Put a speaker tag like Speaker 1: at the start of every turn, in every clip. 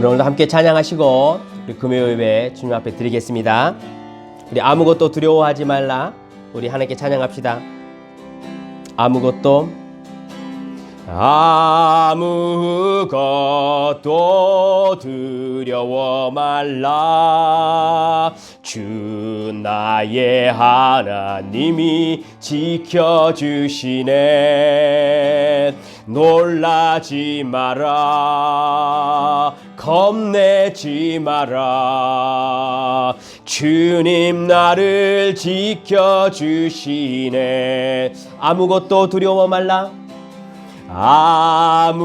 Speaker 1: 우리 오늘도 함께 찬양하시고 우리 금요 예배 주님 앞에 드리겠습니다. 우리 아무것도 두려워하지 말라. 우리 하나님께 찬양합시다. 아무것도 두려워 말라. 주 나의 하나님이 지켜주시네. 놀라지 마라. 겁내지 마라. 주님 나를 지켜주시네. 아무것도 두려워 말라. 아무것도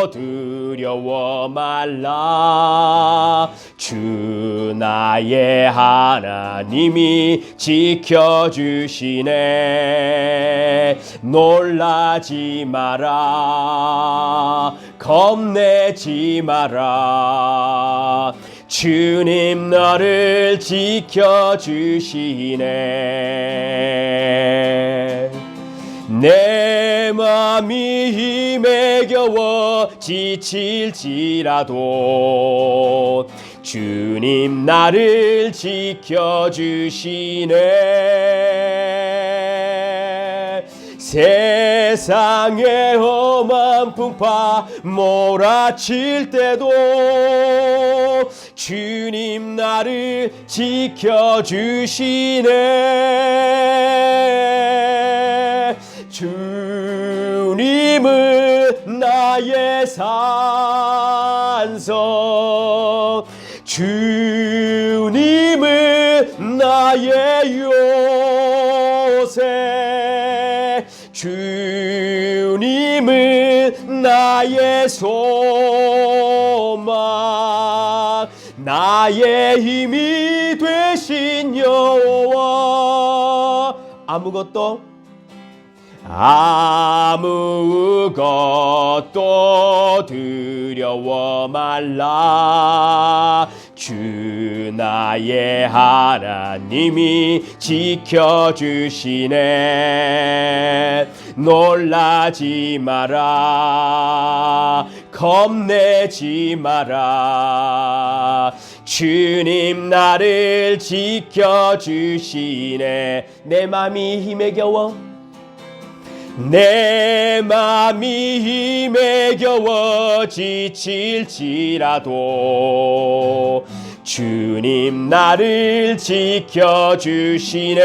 Speaker 1: 두려워 말라. 주 나의 하나님이 지켜주시네. 놀라지 마라. 겁내지 마라. 주님 너를 지켜주시네. 내 맘이 힘에 겨워 지칠지라도 주님 나를 지켜주시네. 세상의 험한 풍파 몰아칠 때도 주님 나를 지켜주시네. 주님은 나의 산성, 주님은 나의 요새, 주님은 나의 소망, 나의 힘이 되신 여호와. 아무것도 두려워 말라. 주 나의 하나님이 지켜주시네. 놀라지 마라. 겁내지 마라. 주님 나를 지켜주시네. 내 맘이 힘에 겨워 지칠지라도 주님 나를 지켜주시네.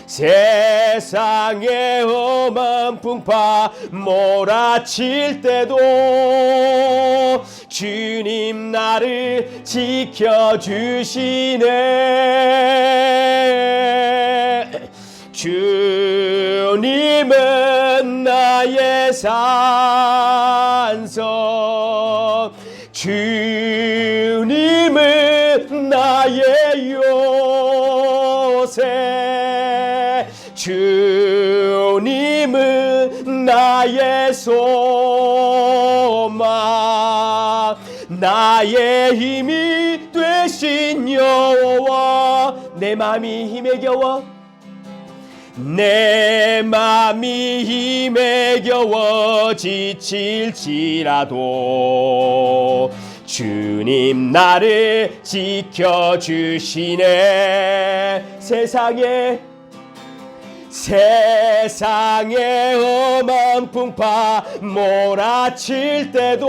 Speaker 1: 세상의 험한 풍파 몰아칠 때도 주님 나를 지켜주시네. 주님은 나의 산성, 주님은 나의 요새, 주님은 나의 소망, 나의 힘이 되신 여호와. 내 맘이 힘에 겨워 지칠지라도 주님 나를 지켜주시네. 세상의 험한 풍파 몰아칠 때도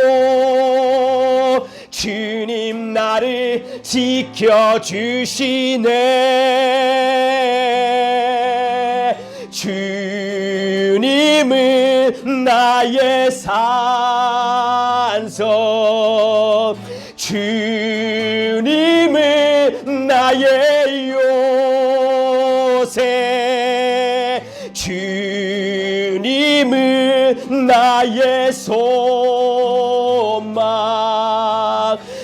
Speaker 1: 주님 나를 지켜주시네. 주님은 나의 산성, 주님은 나의 요새, 주님은 나의 소망,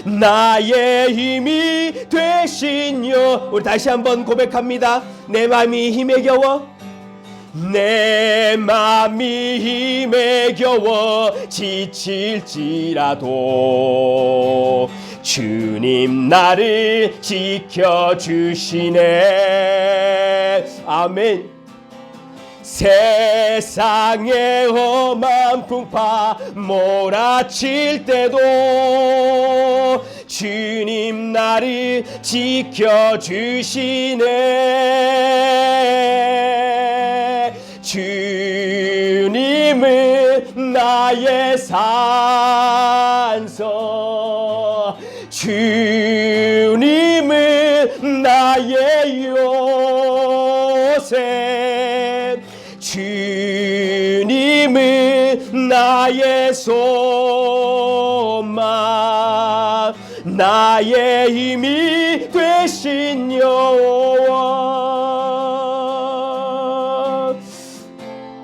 Speaker 1: 나의 힘이 되신 여. 우리 다시 한번 고백합니다. 내 맘이 힘에 겨워 지칠지라도 주님 나를 지켜주시네. 아멘. 세상의 험한 풍파 몰아칠 때도 주님 나를 지켜주시네. 주님은 나의 산소, 주님은 나의 요새, 주님은 나의 소망, 나의 힘이 되신 여호와.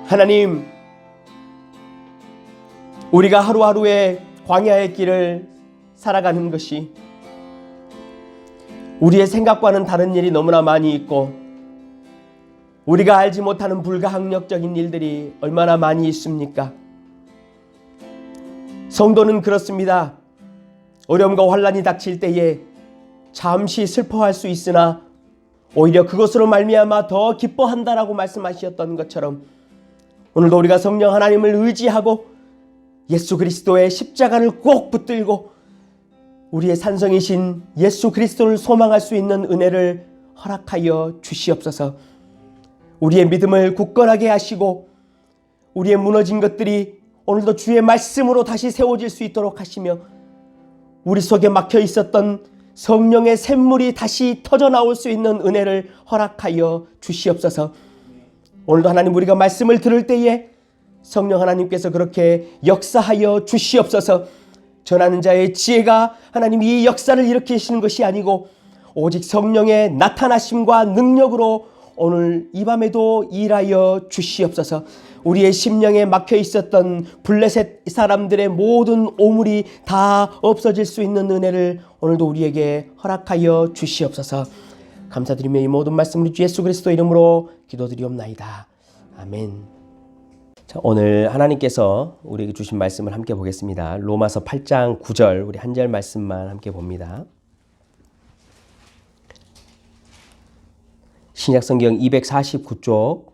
Speaker 1: 하나님, 우리가 하루하루의 광야의 길을 살아가는 것이 우리의 생각과는 다른 일이 너무나 많이 있고 우리가 알지 못하는 불가항력적인 일들이 얼마나 많이 있습니까? 성도는 그렇습니다. 어려움과 환난이 닥칠 때에 잠시 슬퍼할 수 있으나 오히려 그것으로 말미암아 더 기뻐한다라고 말씀하셨던 것처럼 오늘도 우리가 성령 하나님을 의지하고 예수 그리스도의 십자가를 꼭 붙들고 우리의 산성이신 예수 그리스도를 소망할 수 있는 은혜를 허락하여 주시옵소서. 우리의 믿음을 굳건하게 하시고 우리의 무너진 것들이 오늘도 주의 말씀으로 다시 세워질 수 있도록 하시며 우리 속에 막혀 있었던 성령의 샘물이 다시 터져 나올 수 있는 은혜를 허락하여 주시옵소서. 오늘도 하나님, 우리가 말씀을 들을 때에 성령 하나님께서 그렇게 역사하여 주시옵소서. 전하는 자의 지혜가 하나님 이 역사를 일으키시는 것이 아니고 오직 성령의 나타나심과 능력으로 오늘 이 밤에도 일하여 주시옵소서. 우리의 심령에 막혀 있었던 블레셋 사람들의 모든 오물이 다 없어질 수 있는 은혜를 오늘도 우리에게 허락하여 주시옵소서. 감사드리며 이 모든 말씀을 주 예수 그리스도 이름으로 기도드리옵나이다. 아멘. 자, 오늘 하나님께서 우리에게 주신 말씀을 함께 보겠습니다. 로마서 8장 9절, 우리 한 절 말씀만 함께 봅니다. 신약성경 249쪽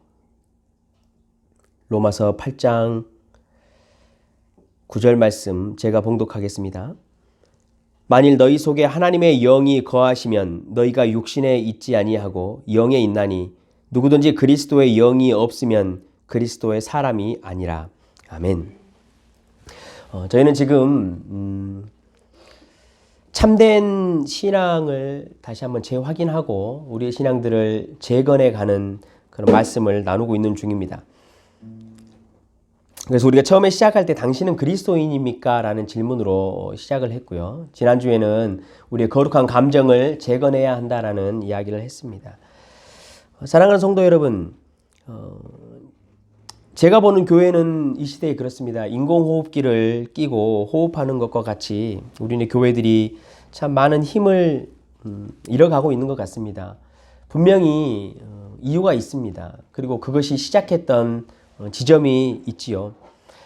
Speaker 1: 로마서 8장 9절 말씀 제가 봉독하겠습니다. 만일 너희 속에 하나님의 영이 거하시면 너희가 육신에 있지 아니하고 영에 있나니 누구든지 그리스도의 영이 없으면 그리스도의 사람이 아니라. 아멘. 저희는 지금 참된 신앙을 다시 한번 재확인하고 우리의 신앙들을 재건해가는 그런 말씀을 나누고 있는 중입니다. 그래서 우리가 처음에 시작할 때 당신은 그리스도인입니까? 라는 질문으로 시작을 했고요. 지난주에는 우리의 거룩한 감정을 재건해야 한다라는 이야기를 했습니다. 사랑하는 성도 여러분, 제가 보는 교회는 이 시대에 그렇습니다. 인공호흡기를 끼고 호흡하는 것과 같이 우리네 교회들이 참 많은 힘을 잃어가고 있는 것 같습니다. 분명히 이유가 있습니다. 그리고 그것이 시작했던 지점이 있지요.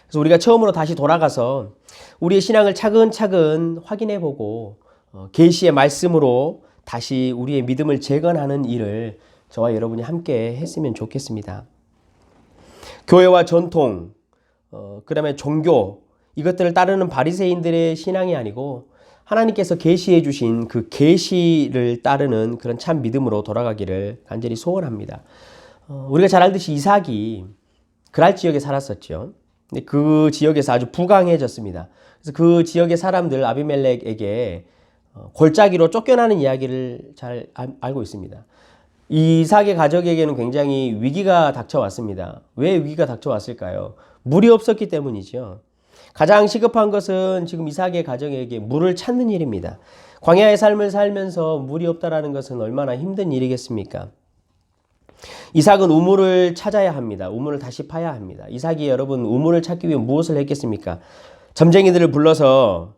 Speaker 1: 그래서 우리가 처음으로 다시 돌아가서 우리의 신앙을 차근차근 확인해보고 계시의 말씀으로 다시 우리의 믿음을 재건하는 일을 저와 여러분이 함께 했으면 좋겠습니다. 교회와 전통, 그 다음에 종교, 이것들을 따르는 바리새인들의 신앙이 아니고 하나님께서 계시해 주신 그 계시를 따르는 그런 참 믿음으로 돌아가기를 간절히 소원합니다. 우리가 잘 알듯이 이삭이 그랄 지역에 살았었죠. 근데 그 지역에서 아주 부강해졌습니다. 그래서 그 지역의 사람들 아비멜렉에게 골짜기로 쫓겨나는 이야기를 잘 알고 있습니다. 이삭의 가족에게는 굉장히 위기가 닥쳐왔습니다. 왜 위기가 닥쳐왔을까요? 물이 없었기 때문이죠. 가장 시급한 것은 지금 이삭의 가족에게 물을 찾는 일입니다. 광야의 삶을 살면서 물이 없다라는 것은 얼마나 힘든 일이겠습니까? 이삭은 우물을 찾아야 합니다. 우물을 다시 파야 합니다. 이삭이 여러분 우물을 찾기 위해 무엇을 했겠습니까? 점쟁이들을 불러서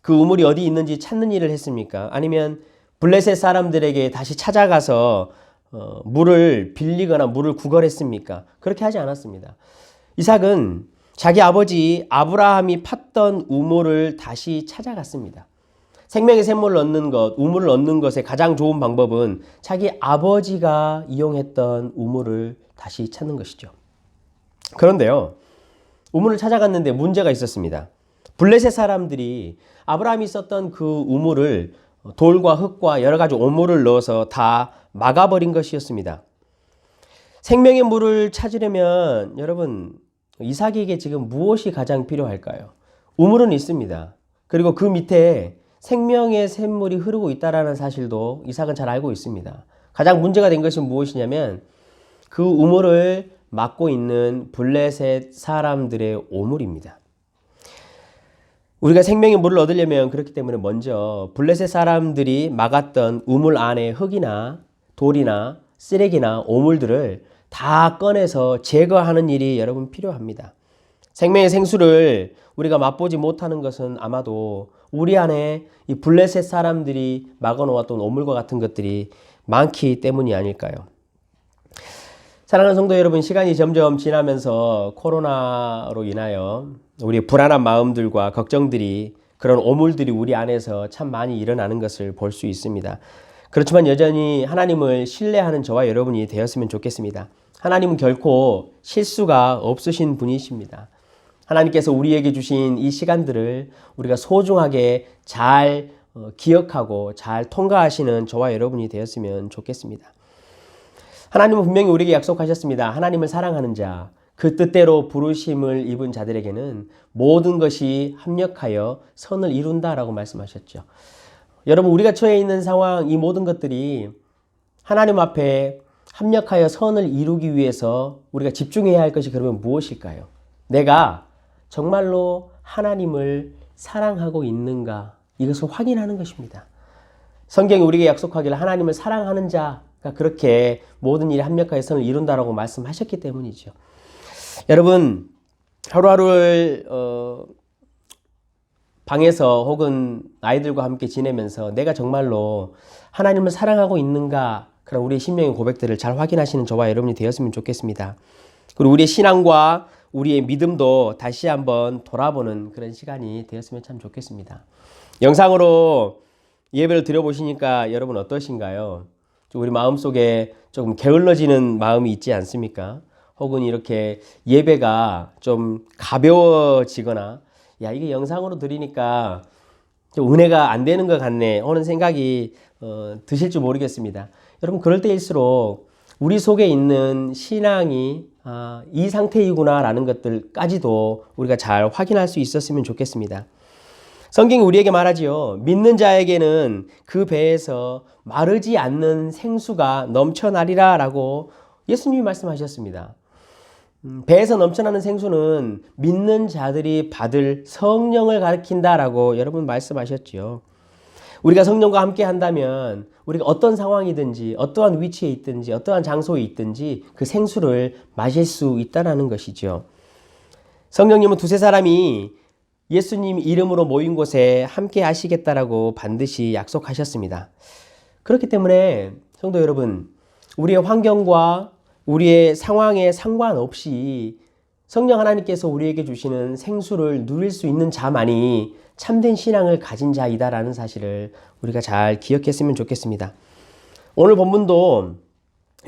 Speaker 1: 그 우물이 어디 있는지 찾는 일을 했습니까? 아니면 블레셋 사람들에게 다시 찾아가서 물을 빌리거나 물을 구걸했습니까? 그렇게 하지 않았습니다. 이삭은 자기 아버지 아브라함이 팠던 우물을 다시 찾아갔습니다. 생명의 샘물을 얻는 것, 우물을 얻는 것의 가장 좋은 방법은 자기 아버지가 이용했던 우물을 다시 찾는 것이죠. 그런데요, 우물을 찾아갔는데 문제가 있었습니다. 블레셋 사람들이 아브라함이 썼던 그 우물을 돌과 흙과 여러 가지 오물을 넣어서 다 막아버린 것이었습니다. 생명의 물을 찾으려면 여러분, 이삭에게 지금 무엇이 가장 필요할까요? 우물은 있습니다. 그리고 그 밑에 생명의 샘물이 흐르고 있다는 사실도 이삭은 잘 알고 있습니다. 가장 문제가 된 것은 무엇이냐면 그 우물을 막고 있는 블레셋 사람들의 오물입니다. 우리가 생명의 물을 얻으려면 그렇기 때문에 먼저 블레셋 사람들이 막았던 우물 안에 흙이나 돌이나 쓰레기나 오물들을 다 꺼내서 제거하는 일이 여러분 필요합니다. 생명의 생수를 우리가 맛보지 못하는 것은 아마도 우리 안에 이 블레셋 사람들이 막아놓았던 오물과 같은 것들이 많기 때문이 아닐까요? 사랑하는 성도 여러분, 시간이 점점 지나면서 코로나로 인하여 우리 불안한 마음들과 걱정들이, 그런 오물들이 우리 안에서 참 많이 일어나는 것을 볼 수 있습니다. 그렇지만 여전히 하나님을 신뢰하는 저와 여러분이 되었으면 좋겠습니다. 하나님은 결코 실수가 없으신 분이십니다. 하나님께서 우리에게 주신 이 시간들을 우리가 소중하게 잘 기억하고 잘 통과하시는 저와 여러분이 되었으면 좋겠습니다. 하나님은 분명히 우리에게 약속하셨습니다. 하나님을 사랑하는 자, 그 뜻대로 부르심을 입은 자들에게는 모든 것이 합력하여 선을 이룬다라고 말씀하셨죠. 여러분, 우리가 처해 있는 상황, 이 모든 것들이 하나님 앞에 합력하여 선을 이루기 위해서 우리가 집중해야 할 것이 그러면 무엇일까요? 내가 정말로 하나님을 사랑하고 있는가? 이것을 확인하는 것입니다. 성경이 우리에게 약속하기를 하나님을 사랑하는 자가 그렇게 모든 일에 합력하여 선을 이룬다라고 말씀하셨기 때문이죠. 여러분, 하루하루를 방에서 혹은 아이들과 함께 지내면서 내가 정말로 하나님을 사랑하고 있는가, 그런 우리의 신명의 고백들을 잘 확인하시는 저와 여러분이 되었으면 좋겠습니다. 그리고 우리의 신앙과 우리의 믿음도 다시 한번 돌아보는 그런 시간이 되었으면 참 좋겠습니다. 영상으로 예배를 드려보시니까 여러분 어떠신가요? 우리 마음속에 조금 게을러지는 마음이 있지 않습니까? 혹은 이렇게 예배가 좀 가벼워지거나, 야, 이게 영상으로 드리니까 좀 은혜가 안 되는 것 같네 하는 생각이 드실지 모르겠습니다. 여러분, 그럴 때일수록 우리 속에 있는 신앙이 이 상태이구나 라는 것들까지도 우리가 잘 확인할 수 있었으면 좋겠습니다. 성경이 우리에게 말하지요. 믿는 자에게는 그 배에서 마르지 않는 생수가 넘쳐나리라 라고 예수님이 말씀하셨습니다. 배에서 넘쳐나는 생수는 믿는 자들이 받을 성령을 가리킨다라고 여러분 말씀하셨죠. 우리가 성령과 함께 한다면 우리가 어떤 상황이든지 어떠한 위치에 있든지 어떠한 장소에 있든지 그 생수를 마실 수 있다는 것이죠. 성령님은 두세 사람이 예수님 이름으로 모인 곳에 함께 하시겠다라고 반드시 약속하셨습니다. 그렇기 때문에 성도 여러분, 우리의 환경과 우리의 상황에 상관없이 성령 하나님께서 우리에게 주시는 생수를 누릴 수 있는 자만이 참된 신앙을 가진 자이다라는 사실을 우리가 잘 기억했으면 좋겠습니다. 오늘 본문도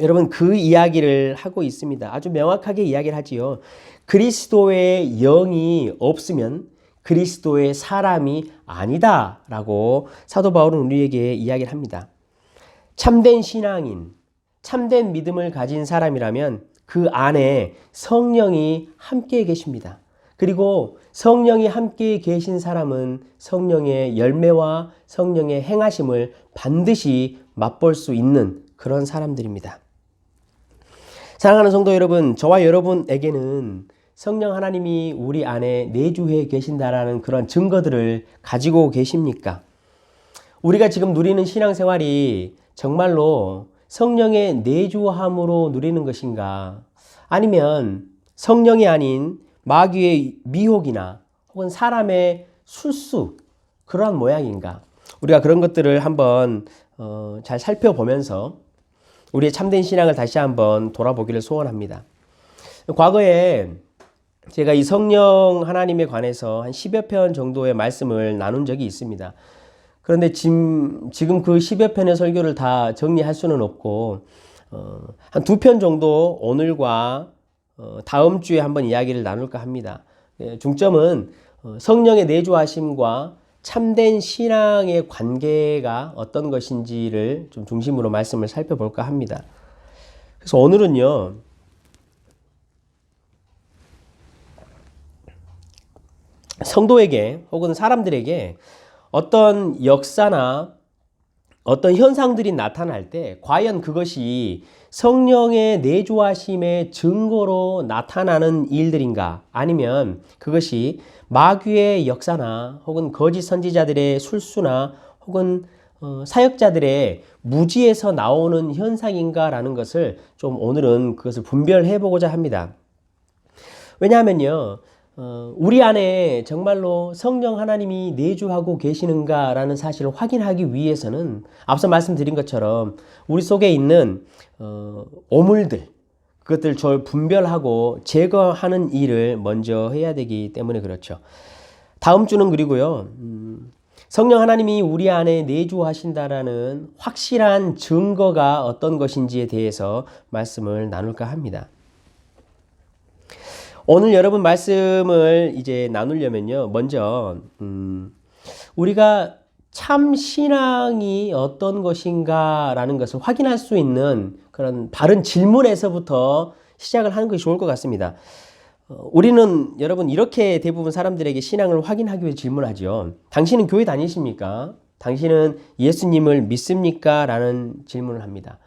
Speaker 1: 여러분 그 이야기를 하고 있습니다. 아주 명확하게 이야기를 하지요. 그리스도의 영이 없으면 그리스도의 사람이 아니다라고 사도 바울은 우리에게 이야기를 합니다. 참된 신앙인, 참된 믿음을 가진 사람이라면 그 안에 성령이 함께 계십니다. 그리고 성령이 함께 계신 사람은 성령의 열매와 성령의 행하심을 반드시 맛볼 수 있는 그런 사람들입니다. 사랑하는 성도 여러분, 저와 여러분에게는 성령 하나님이 우리 안에 내주해 계신다라는 그런 증거들을 가지고 계십니까? 우리가 지금 누리는 신앙생활이 정말로 성령의 내주함으로 누리는 것인가? 아니면 성령이 아닌 마귀의 미혹이나 혹은 사람의 술수, 그러한 모양인가? 우리가 그런 것들을 한번 잘 살펴보면서 우리의 참된 신앙을 다시 한번 돌아보기를 소원합니다. 과거에 제가 이 성령 하나님에 관해서 한 10여 편 정도의 말씀을 나눈 적이 있습니다. 그런데 지금 그 10여 편의 설교를 다 정리할 수는 없고 한 2편 정도 오늘과 다음 주에 한번 이야기를 나눌까 합니다. 중점은 성령의 내주하심과 참된 신앙의 관계가 어떤 것인지를 좀 중심으로 말씀을 살펴볼까 합니다. 그래서 오늘은요, 성도에게 혹은 사람들에게 어떤 역사나 어떤 현상들이 나타날 때 과연 그것이 성령의 내주하심의 증거로 나타나는 일들인가, 아니면 그것이 마귀의 역사나 혹은 거짓 선지자들의 술수나 혹은 사역자들의 무지에서 나오는 현상인가라는 것을 좀 오늘은 그것을 분별해 보고자 합니다. 왜냐하면요, 우리 안에 정말로 성령 하나님이 내주하고 계시는가라는 사실을 확인하기 위해서는 앞서 말씀드린 것처럼 우리 속에 있는 오물들, 그것들 저 분별하고 제거하는 일을 먼저 해야 되기 때문에 그렇죠. 다음 주는 그리고요, 성령 하나님이 우리 안에 내주하신다라는 확실한 증거가 어떤 것인지에 대해서 말씀을 나눌까 합니다. 오늘 여러분 말씀을 이제 나누려면요, 먼저 우리가 참 신앙이 어떤 것인가라는 것을 확인할 수 있는 그런 바른 질문에서부터 시작을 하는 것이 좋을 것 같습니다. 우리는 여러분 이렇게 대부분 사람들에게 신앙을 확인하기 위해 질문하죠. 당신은 교회 다니십니까? 당신은 예수님을 믿습니까? 라는 질문을 합니다.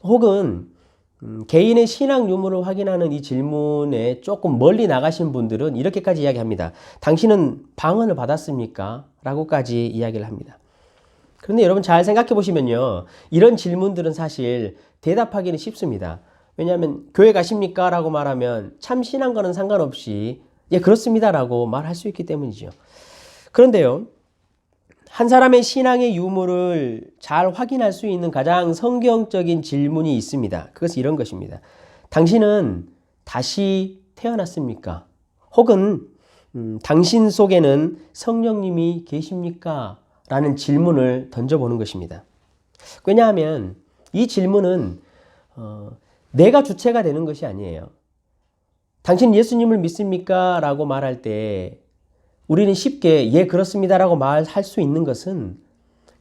Speaker 1: 혹은 개인의 신앙 유무를 확인하는 이 질문에 조금 멀리 나가신 분들은 이렇게까지 이야기합니다. 당신은 방언을 받았습니까? 라고까지 이야기를 합니다. 그런데 여러분 잘 생각해 보시면요, 이런 질문들은 사실 대답하기는 쉽습니다. 왜냐하면 교회 가십니까? 라고 말하면 참 신앙과는 상관없이 예, 그렇습니다 라고 말할 수 있기 때문이죠. 그런데요, 한 사람의 신앙의 유무를 잘 확인할 수 있는 가장 성경적인 질문이 있습니다. 그것은 이런 것입니다. 당신은 다시 태어났습니까? 혹은 당신 속에는 성령님이 계십니까? 라는 질문을 던져보는 것입니다. 왜냐하면 이 질문은 내가 주체가 되는 것이 아니에요. 당신 예수님을 믿습니까? 라고 말할 때 우리는 쉽게 예 그렇습니다라고 말할 수 있는 것은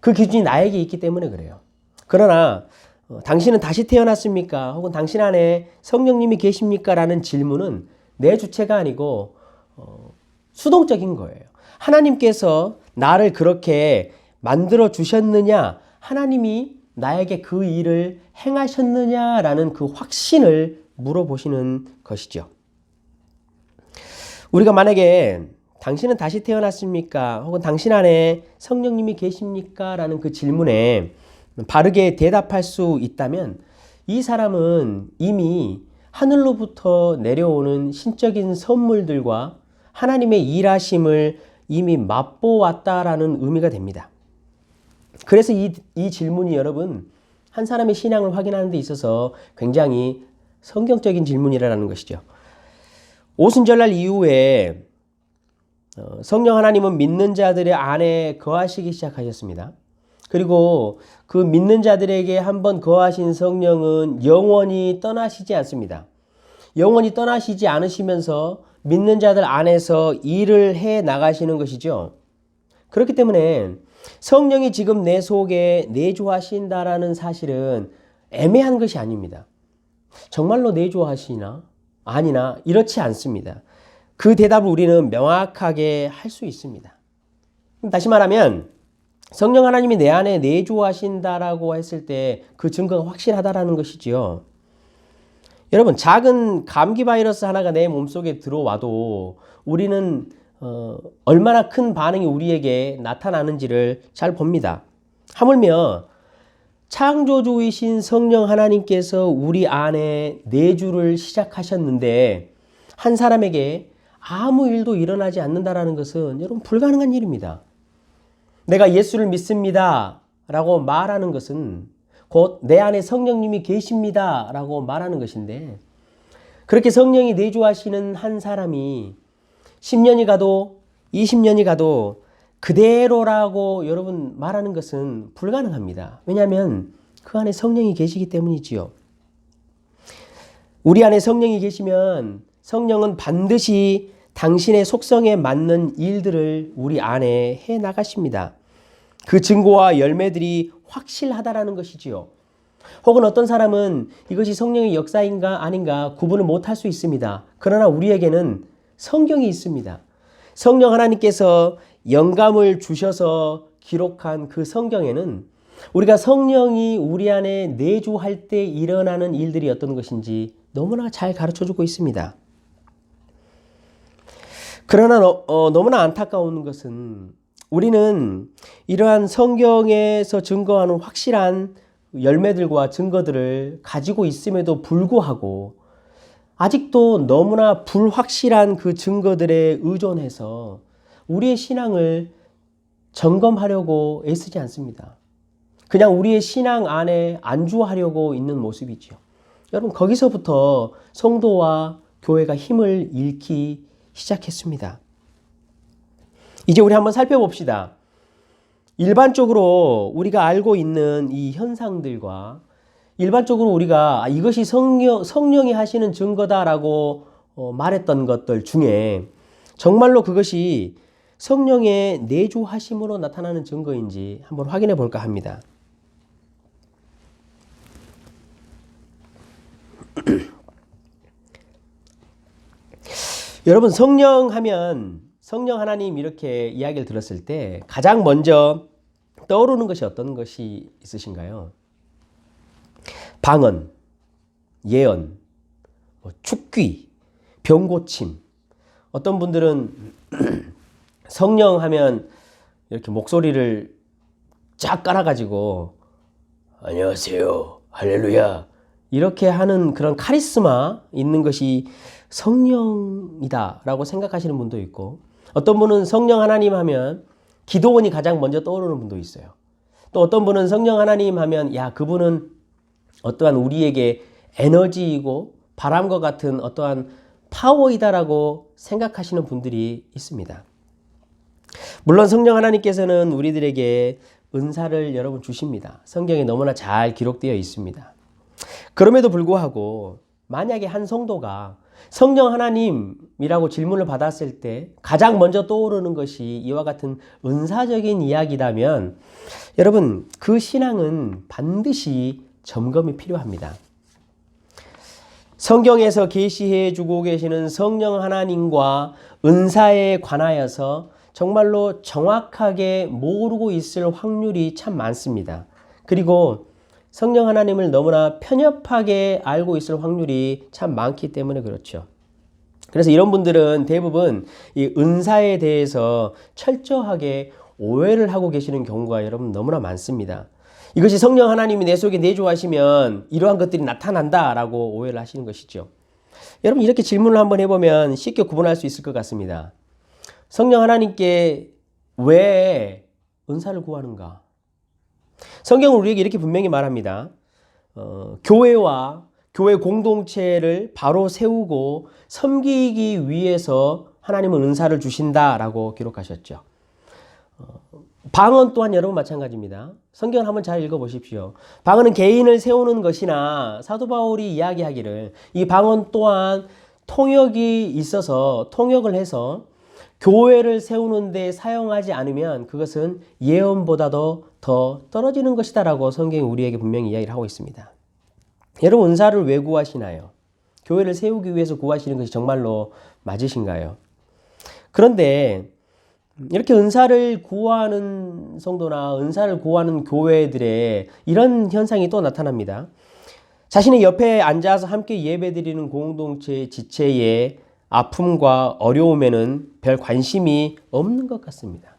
Speaker 1: 그 기준이 나에게 있기 때문에 그래요. 그러나 당신은 다시 태어났습니까? 혹은 당신 안에 성령님이 계십니까? 라는 질문은 내 주체가 아니고 수동적인 거예요. 하나님께서 나를 그렇게 만들어 주셨느냐, 하나님이 나에게 그 일을 행하셨느냐라는 그 확신을 물어보시는 것이죠. 우리가 만약에 당신은 다시 태어났습니까? 혹은 당신 안에 성령님이 계십니까? 라는 그 질문에 바르게 대답할 수 있다면 이 사람은 이미 하늘로부터 내려오는 신적인 선물들과 하나님의 일하심을 이미 맛보았다라는 의미가 됩니다. 그래서 이 질문이 여러분 한 사람의 신앙을 확인하는 데 있어서 굉장히 성경적인 질문이라는 것이죠. 오순절날 이후에 성령 하나님은 믿는 자들의 안에 거하시기 시작하셨습니다. 그리고 그 믿는 자들에게 한번 거하신 성령은 영원히 떠나시지 않습니다. 영원히 떠나시지 않으시면서 믿는 자들 안에서 일을 해 나가시는 것이죠. 그렇기 때문에 성령이 지금 내 속에 내주하신다라는 사실은 애매한 것이 아닙니다. 정말로 내주하시나? 아니나? 이렇지 않습니다. 그 대답을 우리는 명확하게 할 수 있습니다. 다시 말하면 성령 하나님이 내 안에 내주하신다라고 했을 때 그 증거가 확실하다라는 것이지요. 여러분, 작은 감기 바이러스 하나가 내 몸속에 들어와도 우리는 얼마나 큰 반응이 우리에게 나타나는지를 잘 봅니다. 하물며 창조주이신 성령 하나님께서 우리 안에 내주를 시작하셨는데 한 사람에게 아무 일도 일어나지 않는다라는 것은 여러분 불가능한 일입니다. 내가 예수를 믿습니다 라고 말하는 것은 곧 내 안에 성령님이 계십니다 라고 말하는 것인데, 그렇게 성령이 내주하시는 한 사람이 10년이 가도 20년이 가도 그대로라고 여러분 말하는 것은 불가능합니다. 왜냐하면 그 안에 성령이 계시기 때문이지요. 우리 안에 성령이 계시면 성령은 반드시 당신의 속성에 맞는 일들을 우리 안에 해 나가십니다. 그 증거와 열매들이 확실하다라는 것이지요. 혹은 어떤 사람은 이것이 성령의 역사인가 아닌가 구분을 못할 수 있습니다. 그러나 우리에게는 성경이 있습니다. 성령 하나님께서 영감을 주셔서 기록한 그 성경에는 우리가 성령이 우리 안에 내주할 때 일어나는 일들이 어떤 것인지 너무나 잘 가르쳐주고 있습니다. 그러나 너무나 안타까운 것은 우리는 이러한 성경에서 증거하는 확실한 열매들과 증거들을 가지고 있음에도 불구하고 아직도 너무나 불확실한 그 증거들에 의존해서 우리의 신앙을 점검하려고 애쓰지 않습니다. 그냥 우리의 신앙 안에 안주하려고 있는 모습이죠. 여러분, 거기서부터 성도와 교회가 힘을 잃기 시작했습니다. 이제 우리 한번 살펴봅시다. 일반적으로 우리가 알고 있는 이 현상들과 일반적으로 우리가 이것이 성령이 하시는 증거다라고 말했던 것들 중에 정말로 그것이 성령의 내주하심으로 나타나는 증거인지 한번 확인해 볼까 합니다. 여러분, 성령 하나님 이렇게 이야기를 들었을 때 가장 먼저 떠오르는 것이 어떤 것이 있으신가요? 방언, 예언, 축귀, 병고침. 어떤 분들은 성령 하면 이렇게 목소리를 쫙 깔아가지고 안녕하세요, 할렐루야 이렇게 하는 그런 카리스마 있는 것이 성령이다라고 생각하시는 분도 있고, 어떤 분은 성령 하나님 하면 기도원이 가장 먼저 떠오르는 분도 있어요. 또 어떤 분은 성령 하나님 하면 그분은 어떠한 우리에게 에너지이고 바람과 같은 어떠한 파워이다라고 생각하시는 분들이 있습니다. 물론 성령 하나님께서는 우리들에게 은사를 여러분 주십니다. 성경에 너무나 잘 기록되어 있습니다. 그럼에도 불구하고 만약에 한 성도가 성령 하나님이라고 질문을 받았을 때 가장 먼저 떠오르는 것이 이와 같은 은사적인 이야기라면 여러분, 그 신앙은 반드시 점검이 필요합니다. 성경에서 계시해 주고 계시는 성령 하나님과 은사에 관하여서 정말로 정확하게 모르고 있을 확률이 참 많습니다. 그리고 성령 하나님을 너무나 편협하게 알고 있을 확률이 참 많기 때문에 그렇죠. 그래서 이런 분들은 대부분 이 은사에 대해서 철저하게 오해를 하고 계시는 경우가 여러분 너무나 많습니다. 이것이 성령 하나님이 내 속에 내주하시면 이러한 것들이 나타난다라고 오해를 하시는 것이죠. 여러분, 이렇게 질문을 한번 해보면 쉽게 구분할 수 있을 것 같습니다. 성령 하나님께 왜 은사를 구하는가? 성경은 우리에게 이렇게 분명히 말합니다. 교회와 교회 공동체를 바로 세우고 섬기기 위해서 하나님은 은사를 주신다라고 기록하셨죠. 방언 또한 여러분 마찬가지입니다. 성경을 한번 잘 읽어보십시오. 방언은 개인을 세우는 것이나 사도 바울이 이야기하기를 이 방언 또한 통역이 있어서 통역을 해서 교회를 세우는 데 사용하지 않으면 그것은 예언보다도 더 떨어지는 것이다 라고 성경이 우리에게 분명히 이야기를 하고 있습니다. 여러분, 은사를 왜 구하시나요? 교회를 세우기 위해서 구하시는 것이 정말로 맞으신가요? 그런데 이렇게 은사를 구하는 성도나 은사를 구하는 교회들의 이런 현상이 또 나타납니다. 자신의 옆에 앉아서 함께 예배드리는 공동체 지체의 아픔과 어려움에는 별 관심이 없는 것 같습니다.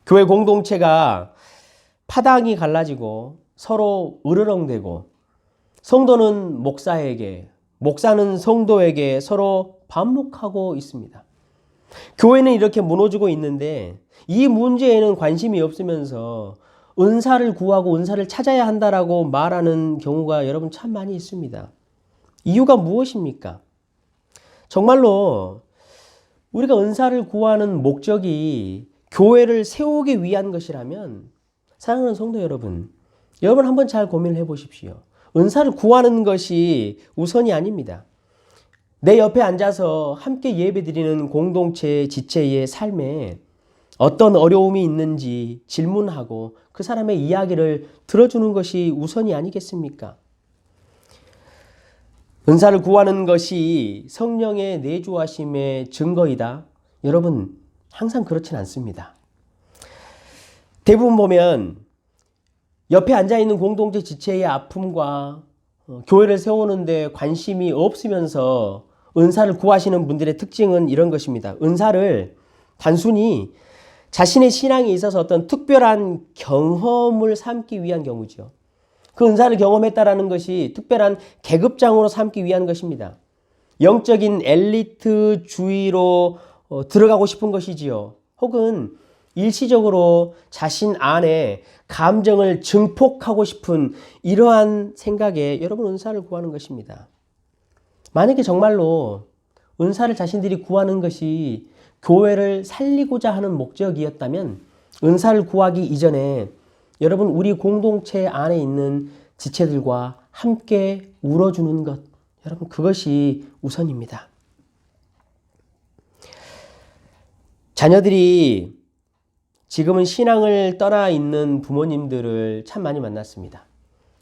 Speaker 1: 교회 공동체가 파당이 갈라지고 서로 으르렁대고 성도는 목사에게, 목사는 성도에게 서로 반목하고 있습니다. 교회는 이렇게 무너지고 있는데 이 문제에는 관심이 없으면서 은사를 구하고 은사를 찾아야 한다라고 말하는 경우가 여러분 참 많이 있습니다. 이유가 무엇입니까? 정말로 우리가 은사를 구하는 목적이 교회를 세우기 위한 것이라면 사랑하는 성도 여러분 한번 잘 고민을 해보십시오. 은사를 구하는 것이 우선이 아닙니다. 내 옆에 앉아서 함께 예배드리는 공동체 지체의 삶에 어떤 어려움이 있는지 질문하고 그 사람의 이야기를 들어주는 것이 우선이 아니겠습니까? 은사를 구하는 것이 성령의 내주하심의 증거이다. 여러분, 항상 그렇진 않습니다. 대부분 보면 옆에 앉아있는 공동체 지체의 아픔과 교회를 세우는데 관심이 없으면서 은사를 구하시는 분들의 특징은 이런 것입니다. 은사를 단순히 자신의 신앙에 있어서 어떤 특별한 경험을 삼기 위한 경우죠. 그 은사를 경험했다라는 것이 특별한 계급장으로 삼기 위한 것입니다. 영적인 엘리트주의로 들어가고 싶은 것이지요. 혹은 일시적으로 자신 안에 감정을 증폭하고 싶은 이러한 생각에 여러분 은사를 구하는 것입니다. 만약에 정말로 은사를 자신들이 구하는 것이 교회를 살리고자 하는 목적이었다면 은사를 구하기 이전에 여러분 우리 공동체 안에 있는 지체들과 함께 울어주는 것, 여러분 그것이 우선입니다. 자녀들이 지금은 신앙을 떠나 있는 부모님들을 참 많이 만났습니다.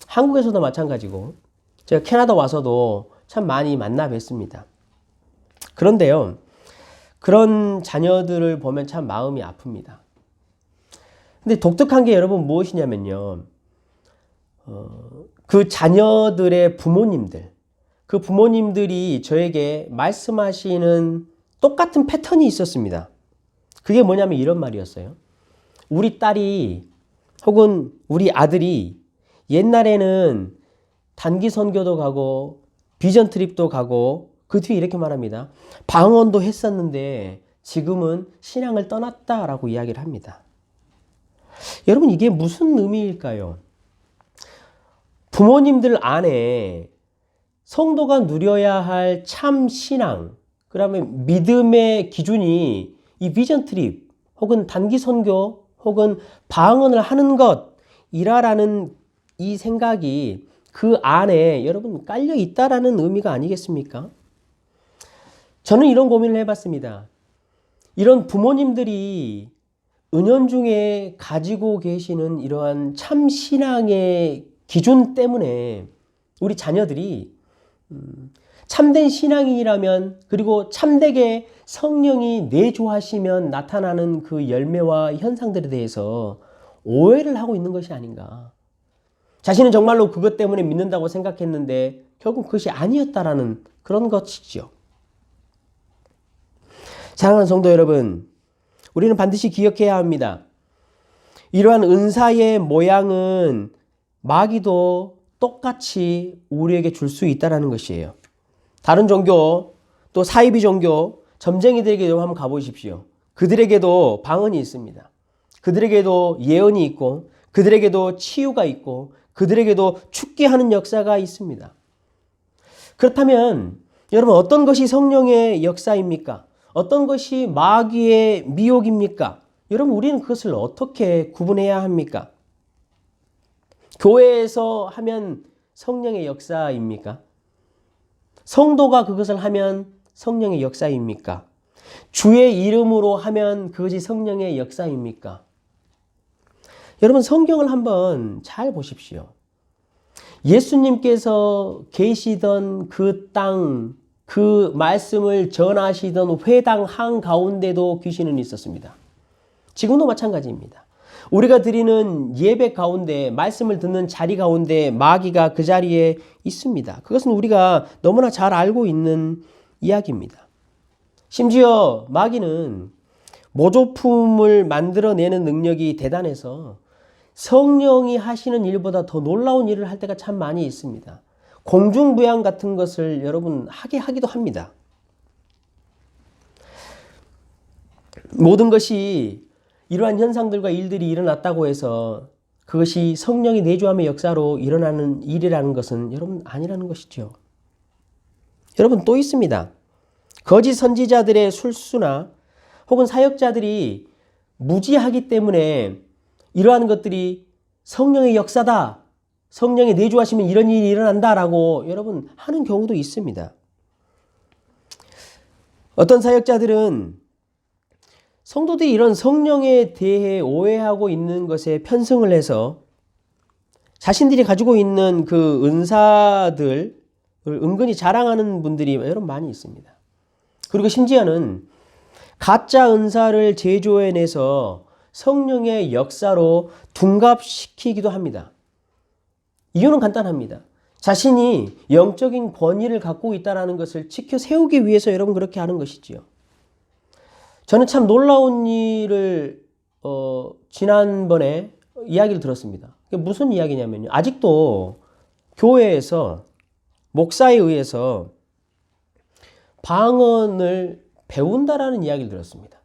Speaker 1: 한국에서도 마찬가지고 제가 캐나다 와서도 참 많이 만나 뵀습니다. 그런데요, 그런 자녀들을 보면 참 마음이 아픕니다. 근데 독특한 게 여러분 무엇이냐면요, 그 자녀들의 부모님들, 그 부모님들이 저에게 말씀하시는 똑같은 패턴이 있었습니다. 그게 뭐냐면 이런 말이었어요. 우리 딸이 혹은 우리 아들이 옛날에는 단기 선교도 가고 비전 트립도 가고 그 뒤에 이렇게 말합니다. 방언도 했었는데 지금은 신앙을 떠났다라고 이야기를 합니다. 여러분 이게 무슨 의미일까요? 부모님들 안에 성도가 누려야 할 참 신앙, 그러면 믿음의 기준이 이 비전 트립 혹은 단기 선교 혹은 방언을 하는 것이라는 이 생각이 그 안에 여러분 깔려 있다라는 의미가 아니겠습니까? 저는 이런 고민을 해봤습니다. 이런 부모님들이 은연중에 가지고 계시는 이러한 참 신앙의 기준 때문에 우리 자녀들이 참된 신앙인이라면 그리고 참되게 성령이 내주하시면 나타나는 그 열매와 현상들에 대해서 오해를 하고 있는 것이 아닌가. 자신은 정말로 그것 때문에 믿는다고 생각했는데 결국 그것이 아니었다라는 그런 것이죠. 사랑하는 성도 여러분, 우리는 반드시 기억해야 합니다. 이러한 은사의 모양은 마귀도 똑같이 우리에게 줄 수 있다는 것이에요. 다른 종교, 또 사이비 종교, 점쟁이들에게도 한번 가보십시오. 그들에게도 방언이 있습니다. 그들에게도 예언이 있고, 그들에게도 치유가 있고, 그들에게도 축기하는 역사가 있습니다. 그렇다면 여러분 어떤 것이 성령의 역사입니까? 어떤 것이 마귀의 미혹입니까? 여러분 우리는 그것을 어떻게 구분해야 합니까? 교회에서 하면 성령의 역사입니까? 성도가 그것을 하면 성령의 역사입니까? 주의 이름으로 하면 그것이 성령의 역사입니까? 여러분 성경을 한번 잘 보십시오. 예수님께서 계시던 그 땅, 그 말씀을 전하시던 회당 한가운데도 귀신은 있었습니다. 지금도 마찬가지입니다. 우리가 드리는 예배 가운데, 말씀을 듣는 자리 가운데 마귀가 그 자리에 있습니다. 그것은 우리가 너무나 잘 알고 있는 이야기입니다. 심지어 마귀는 모조품을 만들어내는 능력이 대단해서 성령이 하시는 일보다 더 놀라운 일을 할 때가 참 많이 있습니다. 공중부양 같은 것을 여러분 하기도 합니다. 모든 것이 이러한 현상들과 일들이 일어났다고 해서 그것이 성령의 내주함의 역사로 일어나는 일이라는 것은 여러분 아니라는 것이죠. 여러분 또 있습니다. 거짓 선지자들의 술수나 혹은 사역자들이 무지하기 때문에 이러한 것들이 성령의 역사다, 성령이 내주하시면 이런 일이 일어난다라고 여러분 하는 경우도 있습니다. 어떤 사역자들은 성도들이 이런 성령에 대해 오해하고 있는 것에 편승을 해서 자신들이 가지고 있는 그 은사들을 은근히 자랑하는 분들이 여러분 많이 있습니다. 그리고 심지어는 가짜 은사를 제조해내서 성령의 역사로 둔갑시키기도 합니다. 이유는 간단합니다. 자신이 영적인 권위를 갖고 있다는 것을 지켜 세우기 위해서 여러분 그렇게 하는 것이지요. 저는 참 놀라운 일을 지난번에 이야기를 들었습니다. 그게 무슨 이야기냐면요. 아직도 교회에서 목사에 의해서 방언을 배운다라는 이야기를 들었습니다.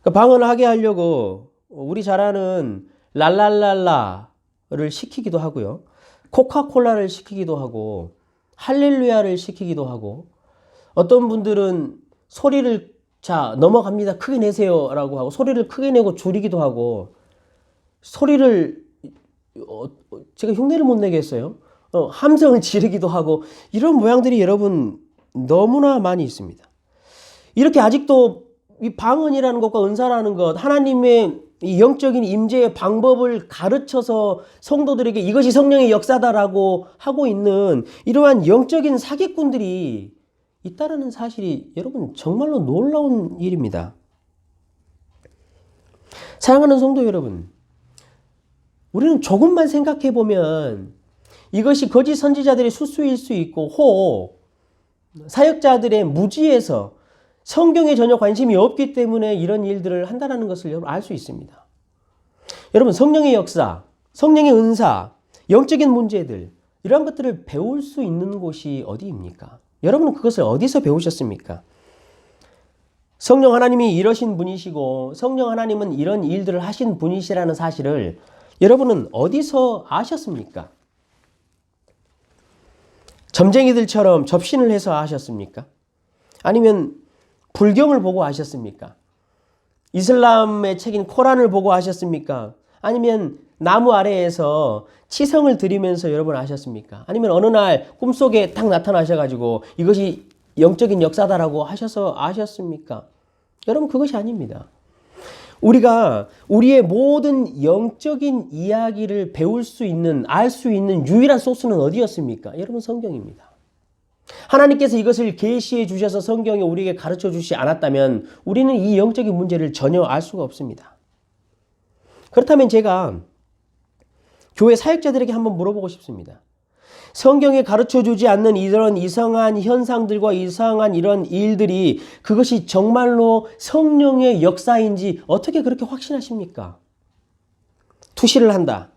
Speaker 1: 그러니까 방언을 하게 하려고 우리 잘 아는 랄랄랄라를 시키기도 하고요. 코카콜라를 시키기도 하고 할렐루야를 시키기도 하고 어떤 분들은 소리를 자 넘어갑니다. 크게 내세요 라고 하고 소리를 크게 내고 줄이기도 하고 소리를 제가 흉내를 못 내겠어요. 함성을 지르기도 하고 이런 모양들이 여러분 너무나 많이 있습니다. 이렇게 아직도 이 방언이라는 것과 은사라는 것 하나님의 이 영적인 임재의 방법을 가르쳐서 성도들에게 이것이 성령의 역사다라고 하고 있는 이러한 영적인 사기꾼들이 있다라는 사실이 여러분 정말로 놀라운 일입니다. 사랑하는 성도 여러분, 우리는 조금만 생각해 보면 이것이 거짓 선지자들의 수수일 수 있고 혹 사역자들의 무지에서 성경에 전혀 관심이 없기 때문에 이런 일들을 한다는 것을 여러분 알 수 있습니다. 여러분 성령의 역사, 성령의 은사, 영적인 문제들 이러한 것들을 배울 수 있는 곳이 어디입니까? 여러분은 그것을 어디서 배우셨습니까? 성령 하나님이 이러신 분이시고 성령 하나님은 이런 일들을 하신 분이시라는 사실을 여러분은 어디서 아셨습니까? 점쟁이들처럼 접신을 해서 아셨습니까? 아니면 불경을 보고 아셨습니까? 이슬람의 책인 코란을 보고 아셨습니까? 아니면 나무 아래에서 치성을 드리면서 여러분 아셨습니까? 아니면 어느 날 꿈속에 딱 나타나셔가지고 이것이 영적인 역사다라고 하셔서 아셨습니까? 여러분 그것이 아닙니다. 우리가 우리의 모든 영적인 이야기를 배울 수 있는, 알 수 있는 유일한 소스는 어디였습니까? 여러분 성경입니다. 하나님께서 이것을 계시해 주셔서 성경에 우리에게 가르쳐 주시지 않았다면 우리는 이 영적인 문제를 전혀 알 수가 없습니다. 그렇다면 제가 교회 사역자들에게 한번 물어보고 싶습니다. 성경에 가르쳐 주지 않는 이런 이상한 현상들과 이상한 이런 일들이 그것이 정말로 성령의 역사인지 어떻게 그렇게 확신하십니까? 투시를 한다.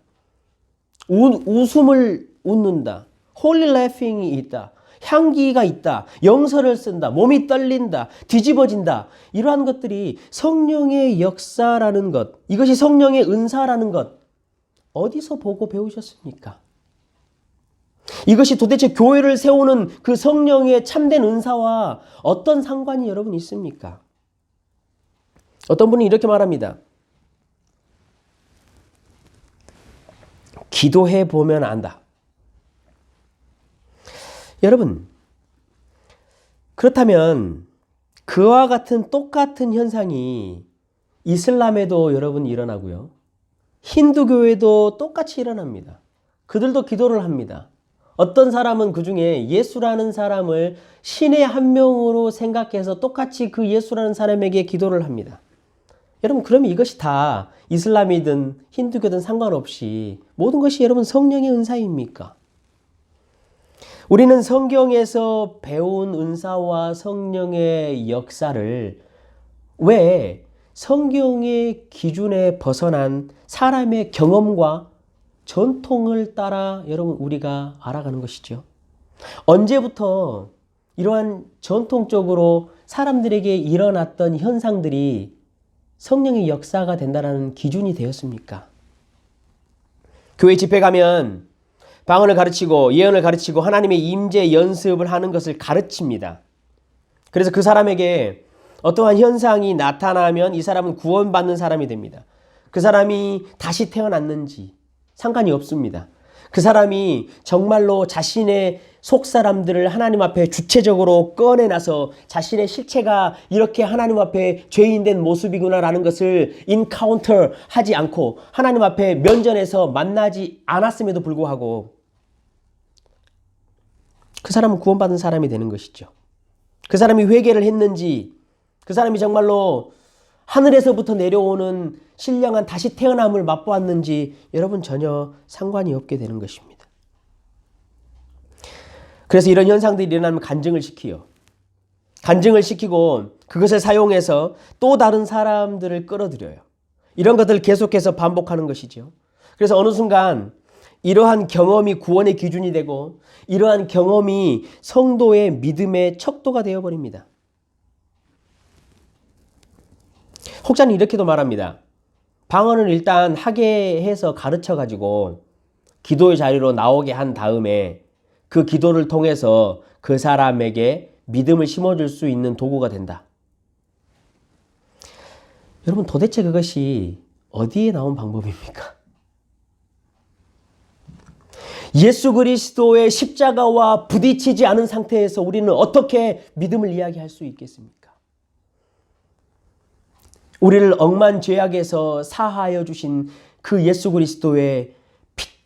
Speaker 1: 웃음을 웃는다. 홀리 laughing이 있다. 향기가 있다. 영서를 쓴다. 몸이 떨린다. 뒤집어진다. 이러한 것들이 성령의 역사라는 것, 이것이 성령의 은사라는 것, 어디서 보고 배우셨습니까? 이것이 도대체 교회를 세우는 그 성령의 참된 은사와 어떤 상관이 여러분 있습니까? 어떤 분이 이렇게 말합니다. 기도해 보면 안다. 여러분, 그렇다면 그와 같은 똑같은 현상이 이슬람에도 여러분 일어나고요. 힌두교에도 똑같이 일어납니다. 그들도 기도를 합니다. 어떤 사람은 그 중에 예수라는 사람을 신의 한 명으로 생각해서 똑같이 그 예수라는 사람에게 기도를 합니다. 여러분 그러면 이것이 다 이슬람이든 힌두교든 상관없이 모든 것이 여러분 성령의 은사입니까? 우리는 성경에서 배운 은사와 성령의 역사를 왜 성경의 기준에 벗어난 사람의 경험과 전통을 따라 여러분 우리가 알아가는 것이죠. 언제부터 이러한 전통적으로 사람들에게 일어났던 현상들이 성령의 역사가 된다는 기준이 되었습니까? 교회 집회 가면 방언을 가르치고 예언을 가르치고 하나님의 임재 연습을 하는 것을 가르칩니다. 그래서 그 사람에게 어떠한 현상이 나타나면 이 사람은 구원받는 사람이 됩니다. 그 사람이 다시 태어났는지 상관이 없습니다. 그 사람이 정말로 자신의 속사람들을 하나님 앞에 주체적으로 꺼내놔서 자신의 실체가 이렇게 하나님 앞에 죄인된 모습이구나라는 것을 인카운터 하지 않고 하나님 앞에 면전에서 만나지 않았음에도 불구하고 그 사람은 구원받은 사람이 되는 것이죠. 그 사람이 회개를 했는지, 그 사람이 정말로 하늘에서부터 내려오는 신령한 다시 태어남을 맛보았는지 여러분 전혀 상관이 없게 되는 것입니다. 그래서 이런 현상들이 일어나면 간증을 시키요. 간증을 시키고 그것을 사용해서 또 다른 사람들을 끌어들여요. 이런 것들을 계속해서 반복하는 것이죠. 그래서 어느 순간 이러한 경험이 구원의 기준이 되고 이러한 경험이 성도의 믿음의 척도가 되어버립니다. 혹자는 이렇게도 말합니다. 방언을 일단 하게 해서 가르쳐가지고 기도의 자리로 나오게 한 다음에 그 기도를 통해서 그 사람에게 믿음을 심어줄 수 있는 도구가 된다. 여러분 도대체 그것이 어디에 나온 방법입니까? 예수 그리스도의 십자가와 부딪히지 않은 상태에서 우리는 어떻게 믿음을 이야기할 수 있겠습니까? 우리를 억만 죄악에서 사하여 주신 그 예수 그리스도의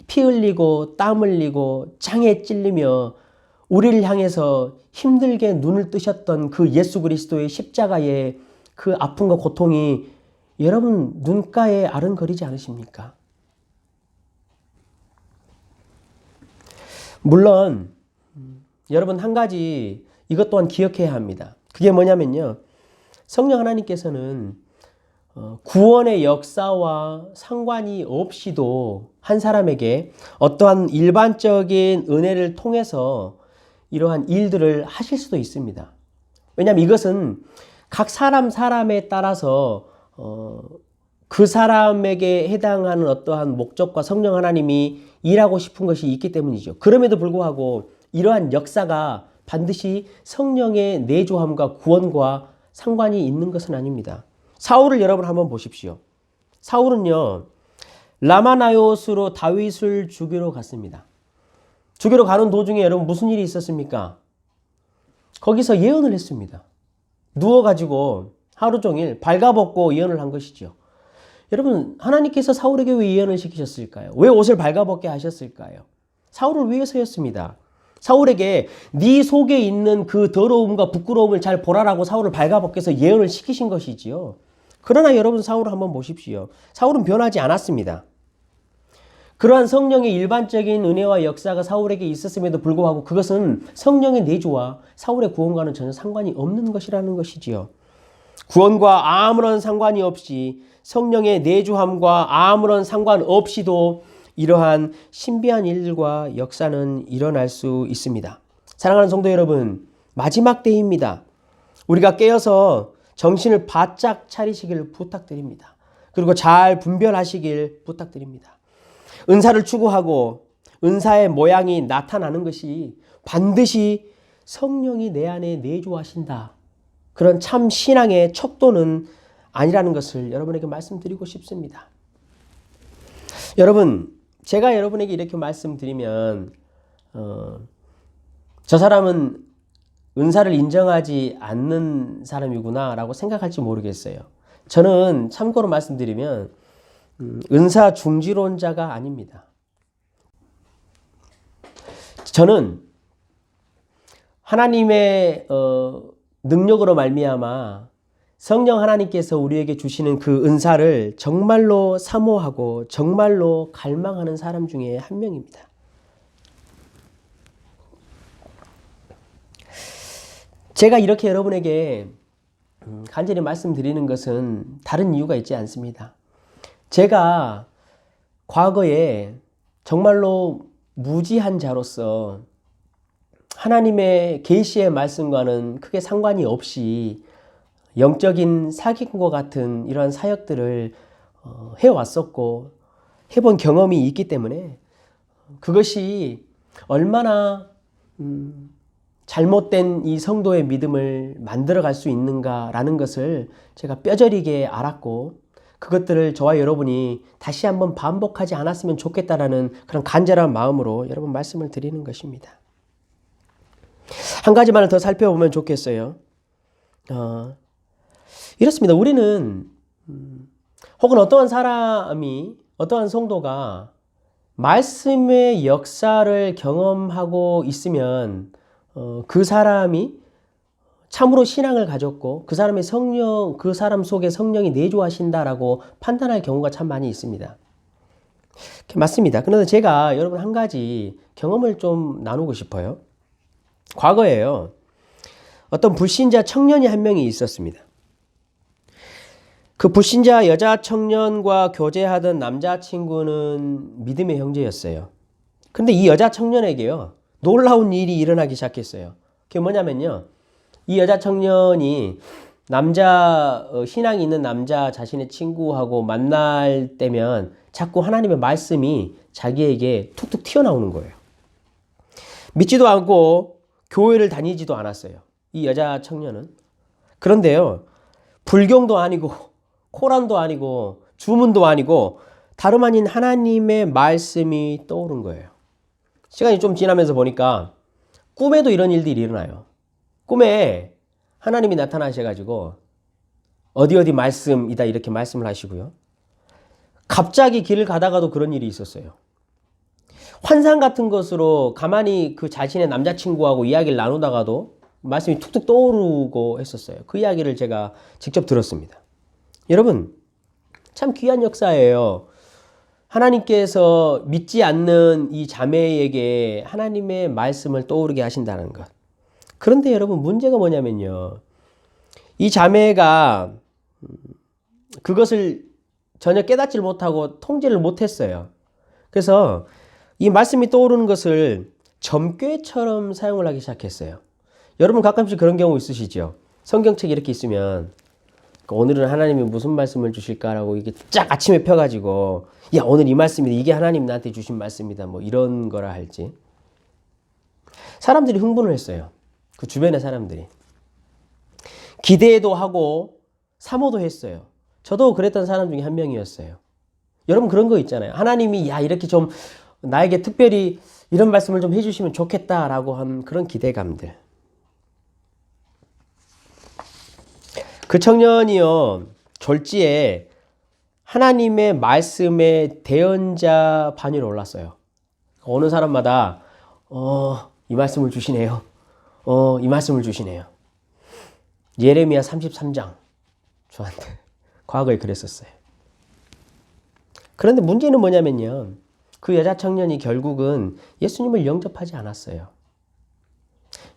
Speaker 1: 피 흘리고 땀 흘리고 장에 찔리며 우리를 향해서 힘들게 눈을 뜨셨던 그 예수 그리스도의 십자가의 그 아픔과 고통이 여러분 눈가에 아른거리지 않으십니까? 물론 여러분 한 가지 이것 또한 기억해야 합니다. 그게 뭐냐면요. 성령 하나님께서는 구원의 역사와 상관이 없이도 한 사람에게 어떠한 일반적인 은혜를 통해서 이러한 일들을 하실 수도 있습니다. 왜냐하면 이것은 각 사람에 따라서 그 사람에게 해당하는 어떠한 목적과 성령 하나님이 일하고 싶은 것이 있기 때문이죠. 그럼에도 불구하고 이러한 역사가 반드시 성령의 내조함과 구원과 상관이 있는 것은 아닙니다. 사울을 여러분 한번 보십시오. 사울은요, 라마나요스로 다윗을 죽이러 갔습니다. 죽이러 가는 도중에 여러분 무슨 일이 있었습니까? 거기서 예언을 했습니다. 누워가지고 하루 종일 발가벗고 예언을 한 것이죠. 여러분 하나님께서 사울에게 왜 예언을 시키셨을까요? 왜 옷을 발가벗게 하셨을까요? 사울을 위해서였습니다. 사울에게 네 속에 있는 그 더러움과 부끄러움을 잘 보라라고 사울을 발가벗게 해서 예언을 시키신 것이지요. 그러나 여러분 사울을 한번 보십시오. 사울은 변하지 않았습니다. 그러한 성령의 일반적인 은혜와 역사가 사울에게 있었음에도 불구하고 그것은 성령의 내조와 사울의 구원과는 전혀 상관이 없는 것이라는 것이지요. 구원과 아무런 상관이 없이 성령의 내조함과 아무런 상관없이도 이러한 신비한 일들과 역사는 일어날 수 있습니다. 사랑하는 성도 여러분, 마지막 때입니다. 우리가 깨어서 정신을 바짝 차리시길 부탁드립니다. 그리고 잘 분별하시길 부탁드립니다. 은사를 추구하고 은사의 모양이 나타나는 것이 반드시 성령이 내 안에 내조하신다. 그런 참 신앙의 척도는 아니라는 것을 여러분에게 말씀드리고 싶습니다. 여러분, 제가 여러분에게 이렇게 말씀드리면 저 사람은 은사를 인정하지 않는 사람이구나 라고 생각할지 모르겠어요. 저는 참고로 말씀드리면 은사 중지론자가 아닙니다. 저는 하나님의 능력으로 말미암아 성령 하나님께서 우리에게 주시는 그 은사를 정말로 사모하고 정말로 갈망하는 사람 중에 한 명입니다. 제가 이렇게 여러분에게 간절히 말씀드리는 것은 다른 이유가 있지 않습니다. 제가 과거에 정말로 무지한 자로서 하나님의 계시의 말씀과는 크게 상관이 없이 영적인 사기꾼과 같은 이러한 사역들을 해왔었고 해본 경험이 있기 때문에 그것이 얼마나 잘못된 이 성도의 믿음을 만들어갈 수 있는가라는 것을 제가 뼈저리게 알았고 그것들을 저와 여러분이 다시 한번 반복하지 않았으면 좋겠다라는 그런 간절한 마음으로 여러분 말씀을 드리는 것입니다. 한 가지만을 더 살펴보면 좋겠어요. 이렇습니다. 우리는 혹은 어떠한 사람이, 어떠한 성도가 말씀의 역사를 경험하고 있으면 그 사람이 참으로 신앙을 가졌고 그 사람의 성령, 그 사람 속에 성령이 내주하신다라고 판단할 경우가 참 많이 있습니다. 맞습니다. 그런데 제가 여러분 한 가지 경험을 좀 나누고 싶어요. 과거에요. 어떤 불신자 청년이 한 명이 있었습니다. 그 불신자 여자 청년과 교제하던 남자친구는 믿음의 형제였어요. 근데 이 여자 청년에게요, 놀라운 일이 일어나기 시작했어요. 그게 뭐냐면요, 이 여자 청년이 신앙이 있는 남자 자신의 친구하고 만날 때면 자꾸 하나님의 말씀이 자기에게 툭툭 튀어나오는 거예요. 믿지도 않고 교회를 다니지도 않았어요. 이 여자 청년은. 그런데요, 불경도 아니고 코란도 아니고 주문도 아니고 다름 아닌 하나님의 말씀이 떠오른 거예요. 시간이 좀 지나면서 보니까 꿈에도 이런 일들이 일어나요. 꿈에 하나님이 나타나셔가지고 어디 말씀이다 이렇게 말씀을 하시고요. 갑자기 길을 가다가도 그런 일이 있었어요. 환상 같은 것으로 가만히 그 자신의 남자친구하고 이야기를 나누다가도 말씀이 툭툭 떠오르고 했었어요. 그 이야기를 제가 직접 들었습니다. 여러분, 참 귀한 역사예요. 하나님께서 믿지 않는 이 자매에게 하나님의 말씀을 떠오르게 하신다는 것. 그런데 여러분, 문제가 뭐냐면요, 이 자매가 그것을 전혀 깨닫지 못하고 통제를 못했어요. 그래서 이 말씀이 떠오르는 것을 점괘처럼 사용을 하기 시작했어요. 여러분 가끔씩 그런 경우 있으시죠? 성경책이 이렇게 있으면 오늘은 하나님이 무슨 말씀을 주실까라고 이게 쫙 아침에 펴가지고, 야, 오늘 이 말씀이다, 이게 하나님 나한테 주신 말씀이다, 뭐 이런 거라 할지. 사람들이 흥분을 했어요. 그 주변의 사람들이. 기대도 하고 사모도 했어요. 저도 그랬던 사람 중에 한 명이었어요. 여러분 그런 거 있잖아요. 하나님이 야, 이렇게 좀 나에게 특별히 이런 말씀을 좀 해주시면 좋겠다라고 한 그런 기대감들. 그 청년이요, 졸지에 하나님의 말씀의 대언자 반위로 올랐어요. 어느 사람마다 이 말씀을 주시네요. 이 말씀을 주시네요. 예레미야 33장 저한테 과거에 그랬었어요. 그런데 문제는 뭐냐면요, 그 여자 청년이 결국은 예수님을 영접하지 않았어요.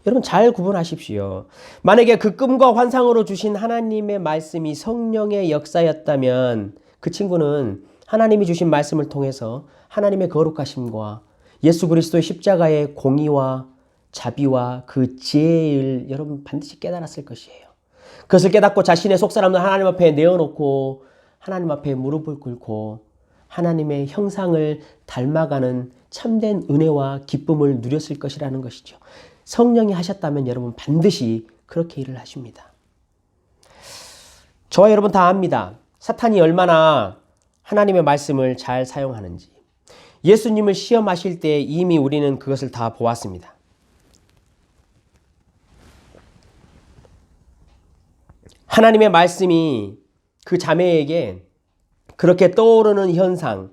Speaker 1: 여러분 잘 구분하십시오. 만약에 그 꿈과 환상으로 주신 하나님의 말씀이 성령의 역사였다면 그 친구는 하나님이 주신 말씀을 통해서 하나님의 거룩하심과 예수 그리스도의 십자가의 공의와 자비와 그 지혜를 여러분 반드시 깨달았을 것이에요. 그것을 깨닫고 자신의 속사람을 하나님 앞에 내어놓고 하나님 앞에 무릎을 꿇고 하나님의 형상을 닮아가는 참된 은혜와 기쁨을 누렸을 것이라는 것이죠. 성령이 하셨다면 여러분 반드시 그렇게 일을 하십니다. 저와 여러분 다 압니다. 사탄이 얼마나 하나님의 말씀을 잘 사용하는지. 예수님을 시험하실 때 이미 우리는 그것을 다 보았습니다. 하나님의 말씀이 그 자매에게 그렇게 떠오르는 현상,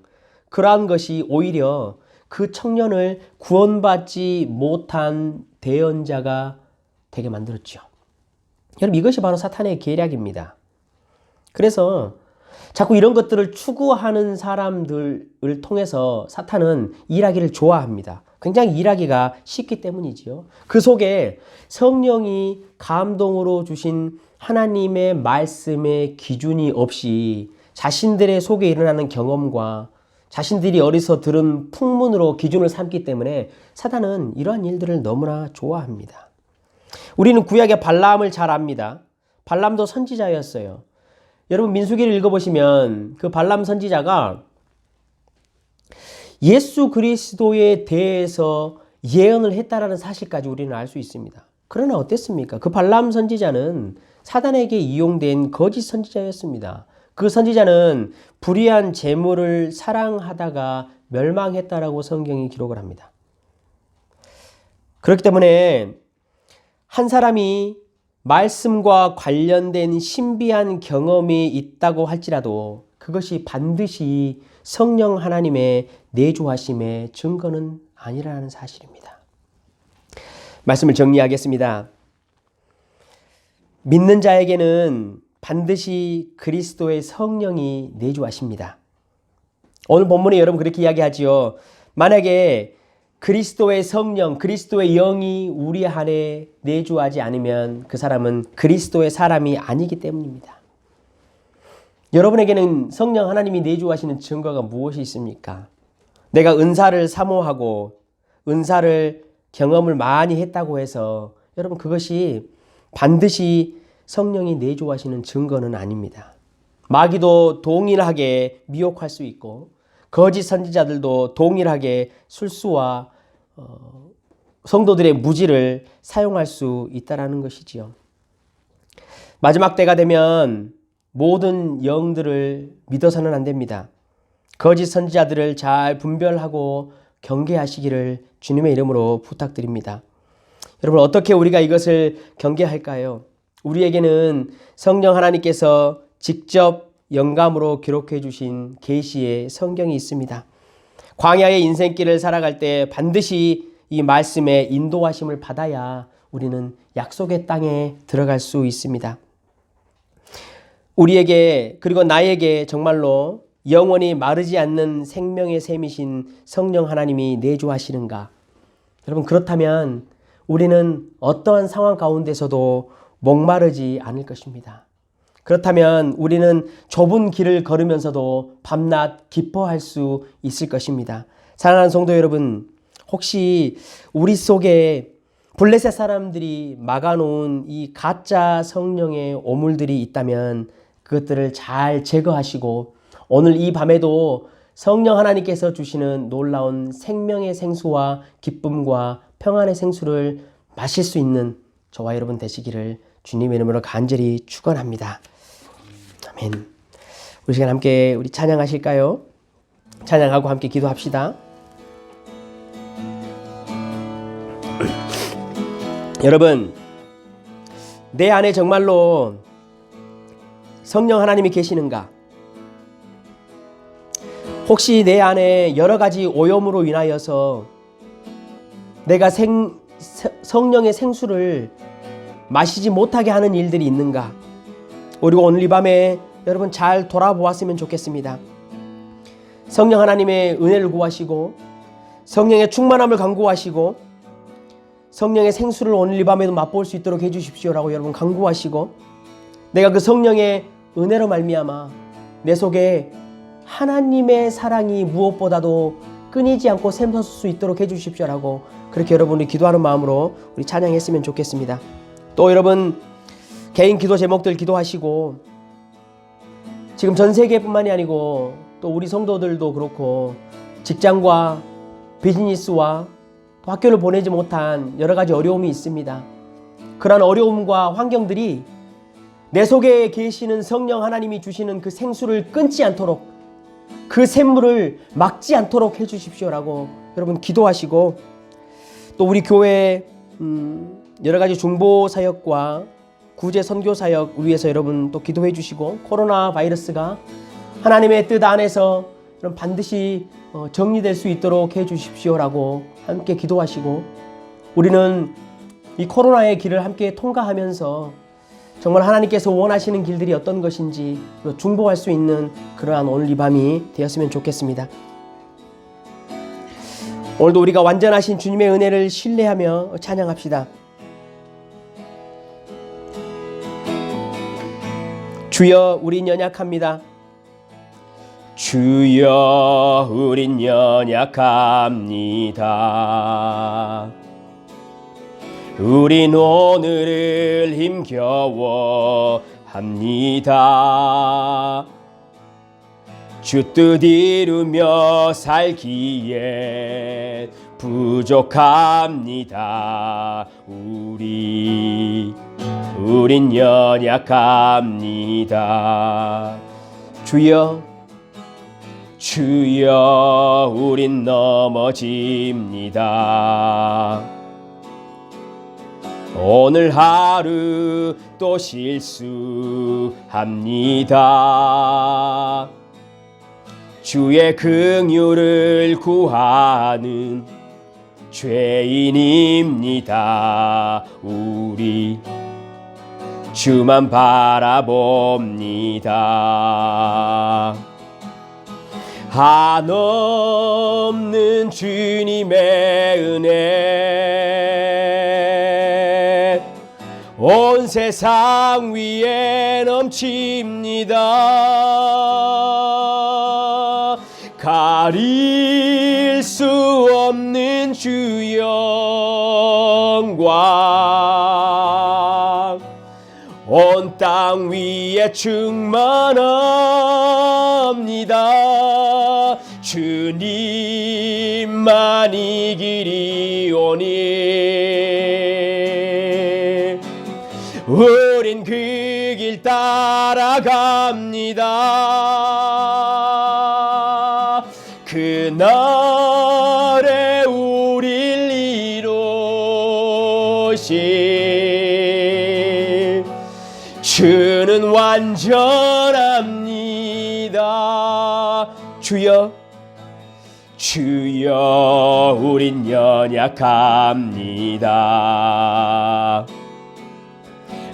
Speaker 1: 그러한 것이 오히려 그 청년을 구원받지 못한 대언자가 되게 만들었죠. 여러분 이것이 바로 사탄의 계략입니다. 그래서 자꾸 이런 것들을 추구하는 사람들을 통해서 사탄은 일하기를 좋아합니다. 굉장히 일하기가 쉽기 때문이지요. 그 속에 성령이 감동으로 주신 하나님의 말씀의 기준이 없이 자신들의 속에 일어나는 경험과 자신들이 어디서 들은 풍문으로 기준을 삼기 때문에 사탄은 이러한 일들을 너무나 좋아합니다. 우리는 구약의 발람을 잘 압니다. 발람도 선지자였어요. 여러분 민수기를 읽어보시면 그 발람 선지자가 예수 그리스도에 대해서 예언을 했다라는 사실까지 우리는 알 수 있습니다. 그러나 어땠습니까? 그 발람 선지자는 사단에게 이용된 거짓 선지자였습니다. 그 선지자는 불의한 재물을 사랑하다가 멸망했다라고 성경이 기록을 합니다. 그렇기 때문에 한 사람이 말씀과 관련된 신비한 경험이 있다고 할지라도 그것이 반드시 성령 하나님의 내주하심의 증거는 아니라는 사실입니다. 말씀을 정리하겠습니다. 믿는 자에게는 반드시 그리스도의 성령이 내주하십니다. 오늘 본문에 여러분 그렇게 이야기하지요. 만약에 그리스도의 성령, 그리스도의 영이 우리 안에 내주하지 않으면 그 사람은 그리스도의 사람이 아니기 때문입니다. 여러분에게는 성령 하나님이 내주하시는 증거가 무엇이 있습니까? 내가 은사를 사모하고 은사를 경험을 많이 했다고 해서 여러분 그것이 반드시 성령이 내주하시는 증거는 아닙니다. 마귀도 동일하게 미혹할 수 있고 거짓 선지자들도 동일하게 술수와 성도들의 무지를 사용할 수 있다는 것이지요. 마지막 때가 되면 모든 영들을 믿어서는 안 됩니다. 거짓 선지자들을 잘 분별하고 경계하시기를 주님의 이름으로 부탁드립니다. 여러분 어떻게 우리가 이것을 경계할까요? 우리에게는 성령 하나님께서 직접 영감으로 기록해 주신 계시의 성경이 있습니다. 광야의 인생길을 살아갈 때 반드시 이 말씀의 인도하심을 받아야 우리는 약속의 땅에 들어갈 수 있습니다. 우리에게 그리고 나에게 정말로 영원히 마르지 않는 생명의 샘이신 성령 하나님이 내주하시는가? 여러분 그렇다면 우리는 어떠한 상황 가운데서도 목마르지 않을 것입니다. 그렇다면 우리는 좁은 길을 걸으면서도 밤낮 기뻐할 수 있을 것입니다. 사랑하는 성도 여러분, 혹시 우리 속에 블레셋 사람들이 막아놓은 이 가짜 성령의 오물들이 있다면 그것들을 잘 제거하시고 오늘 이 밤에도 성령 하나님께서 주시는 놀라운 생명의 생수와 기쁨과 평안의 생수를 마실 수 있는 저와 여러분 되시기를 주님의 이름으로 간절히 축원합니다. 아멘. 우리 시간 함께 우리 찬양하실까요? 찬양하고 함께 기도합시다. 여러분, 내 안에 정말로 성령 하나님이 계시는가? 혹시 내 안에 여러 가지 오염으로 인하여서 내가 성령의 생수를 마시지 못하게 하는 일들이 있는가? 그리고 오늘 이 밤에 여러분 잘 돌아보았으면 좋겠습니다. 성령 하나님의 은혜를 구하시고 성령의 충만함을 간구하시고 성령의 생수를 오늘 이 밤에도 맛볼 수 있도록 해주십시오라고 여러분 간구하시고 내가 그 성령의 은혜로 말미암아 내 속에 하나님의 사랑이 무엇보다도 끊이지 않고 샘솟을 수 있도록 해주십시오라고 그렇게 여러분이 기도하는 마음으로 우리 찬양했으면 좋겠습니다. 또 여러분 개인 기도 제목들 기도하시고 지금 전 세계뿐만이 아니고 또 우리 성도들도 그렇고 직장과 비즈니스와 또 학교를 보내지 못한 여러 가지 어려움이 있습니다. 그러한 어려움과 환경들이 내 속에 계시는 성령 하나님이 주시는 그 생수를 끊지 않도록 그 샘물을 막지 않도록 해주십시오라고 여러분 기도하시고 또 우리 교회 여러 가지 중보 사역과 구제 선교 사역 위해서 여러분 또 기도해 주시고 코로나 바이러스가 하나님의 뜻 안에서 여러분 반드시 정리될 수 있도록 해 주십시오라고 함께 기도하시고 우리는 이 코로나의 길을 함께 통과하면서 정말 하나님께서 원하시는 길들이 어떤 것인지 중보할 수 있는 그러한 오늘 이 밤이 되었으면 좋겠습니다. 오늘도 우리가 완전하신 주님의 은혜를 신뢰하며 찬양합시다. 주여 우린 연약합니다. 주여 우린 연약합니다. 우린 오늘을 힘겨워 합니다. 주 뜻 이루며 살기에 부족합니다. 우린 연약합니다. 주여 주여 우린 넘어집니다. 오늘 하루 또 실수합니다. 주의 긍휼을 구하는 죄인입니다. 우리 주만 바라봅니다. 한없는 주님의 은혜 온 세상 위에 넘칩니다. 가릴 수 없는 주 영광 온 땅 위에 충만합니다. 주님만이 길이오니 우린 그 길 따라갑니다. 그날에 우릴 이루신 주는 완전합니다. 주여 주여 우린 연약합니다.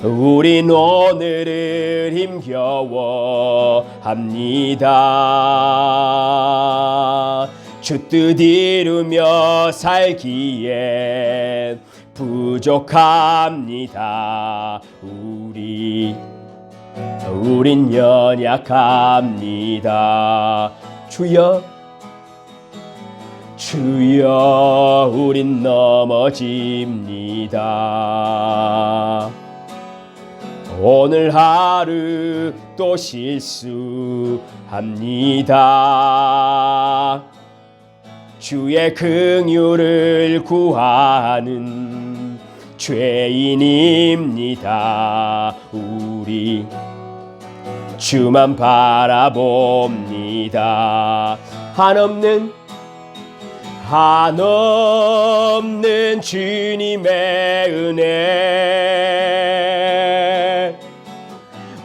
Speaker 1: 우린 오늘을 힘겨워합니다. 주 뜻 이루며 살기에 부족합니다. 우린 연약합니다. 주여 주여 우린 넘어집니다. 오늘 하루 또 실수합니다. 주의 긍휼을 구하는 죄인입니다. 우리 주만 바라봅니다. 한없는 주님의 은혜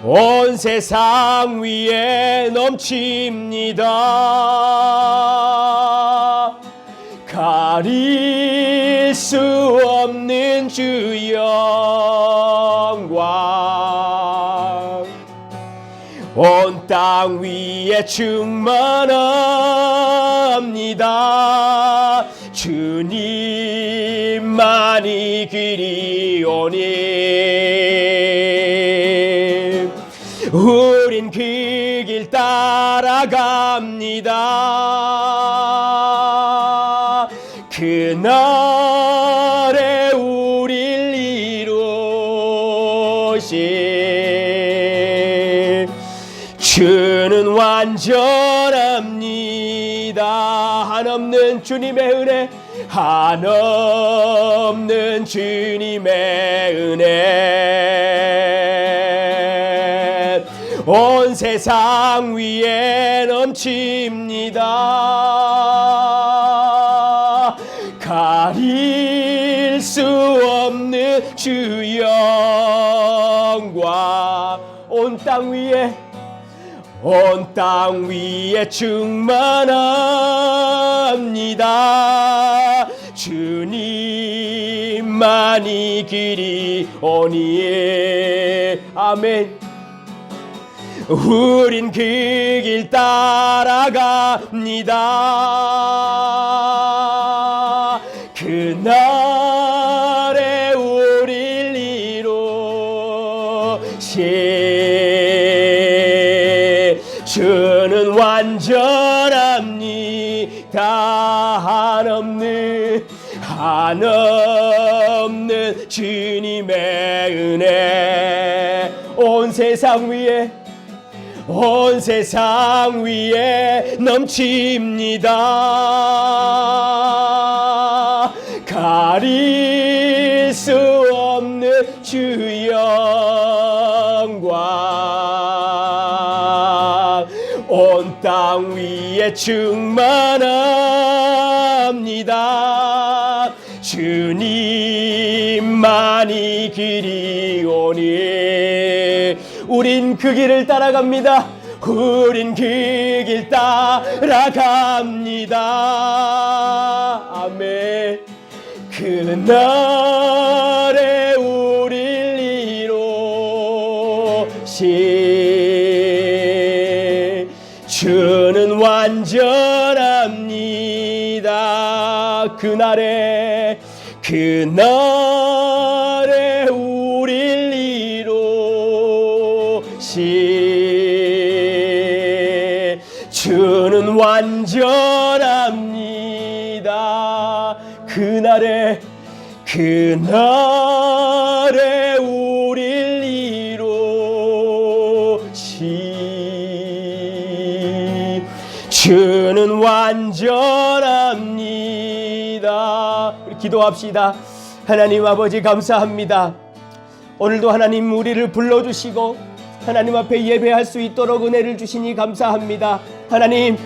Speaker 1: 온 세상 위에 넘칩니다. 가릴 수 없는 주 영광 온 땅 위에 충만합니다. 주님만이 길이오니 우린 그 길 따라갑니다. 그날에 우릴 이루신 주는 완전합니다. 한없는 주님의 은혜 한없는 주님의 은혜 온 세상 위에 넘칩니다. 가릴 수 없는 주 영광 온 땅 위에 충만합니다. 주님만이 길이오니 아멘. 우린 그 길 따라갑니다. 그날에 우릴 이루신 주는 완전합니다. 한없는 주님의 은혜 온 세상 위에 넘칩니다. 가릴 수 없는 주 영광 이제 충만합니다. 주님만이 길이오니 우린 그 길을 따라갑니다. 우린 그 길 따라갑니다. 아멘. 그날에 우릴 이루신 주는 완전합니다. 그날에 우릴 이루신 주는 완전합니다. 그날에 우릴 이루신 주는 완전합니다. 우리 기도합시다. 하나님 아버지 감사합니다. 오늘도 하나님 우리를 불러주시고 하나님 앞에 예배할 수 있도록 은혜를 주시니 감사합니다. 하나님,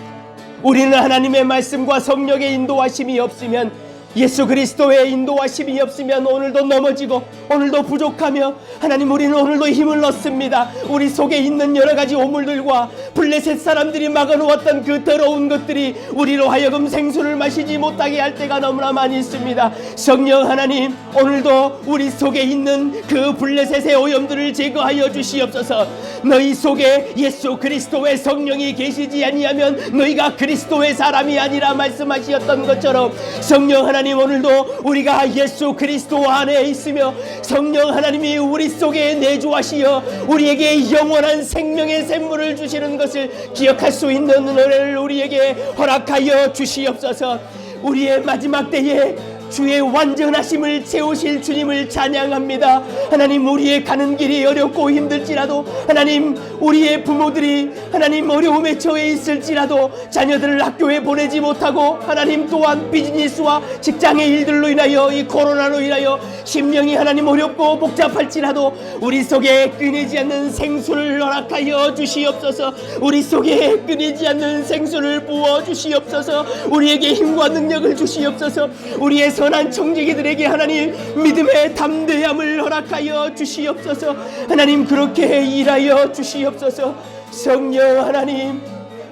Speaker 1: 우리는 하나님의 말씀과 성령의 인도하심이 없으면, 예수 그리스도의 인도하심이 없으면 오늘도 넘어지고 오늘도 부족하며, 하나님 우리는 오늘도 힘을 얻습니다. 우리 속에 있는 여러 가지 오물들과 블레셋 사람들이 막아놓았던 그 더러운 것들이 우리로 하여금 생수를 마시지 못하게 할 때가 너무나 많이 있습니다. 성령 하나님, 오늘도 우리 속에 있는 그 블레셋의 오염들을 제거하여 주시옵소서. 너희 속에 예수 그리스도의 성령이 계시지 아니하면 너희가 그리스도의 사람이 아니라 말씀하셨던 것처럼, 성령 하나님, 오늘도 우리가 예수 그리스도 안에 있으며 성령 하나님이 우리 속에 내주하시어 우리에게 영원한 생명의 샘물을 주시는 것을 기억할 수 있는 은혜를 우리에게 허락하여 주시옵소서. 우리의 마지막 때에 주의 완전하심을 채우실 주님을 찬양합니다. 하나님, 우리의 가는 길이 어렵고 힘들지라도, 하나님 우리의 부모들이 하나님 어려움에 처해 있을지라도, 자녀들을 학교에 보내지 못하고, 하나님 또한 비즈니스와 직장의 일들로 인하여, 이 코로나로 인하여 심령이 하나님 어렵고 복잡할지라도 우리 속에 끊이지 않는 생수를 허락하여 주시옵소서. 우리 속에 끊이지 않는 생수를 부어 주시옵소서. 우리에게 힘과 능력을 주시옵소서. 우리의 선한 청지기들에게 하나님 믿음의 담대함을 허락하여 주시옵소서. 하나님 그렇게 일하여 주시옵소서. 성령 하나님,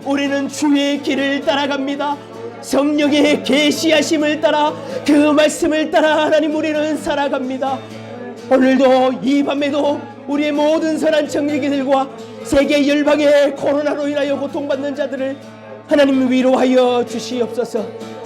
Speaker 1: 우리는 주의 길을 따라갑니다. 성령의 계시하심을 따라, 그 말씀을 따라 하나님 우리는 살아갑니다. 오늘도 이 밤에도 우리의 모든 선한 청지기들과 세계 열방의 코로나로 인하여 고통받는 자들을 하나님 위로하여 주시옵소서.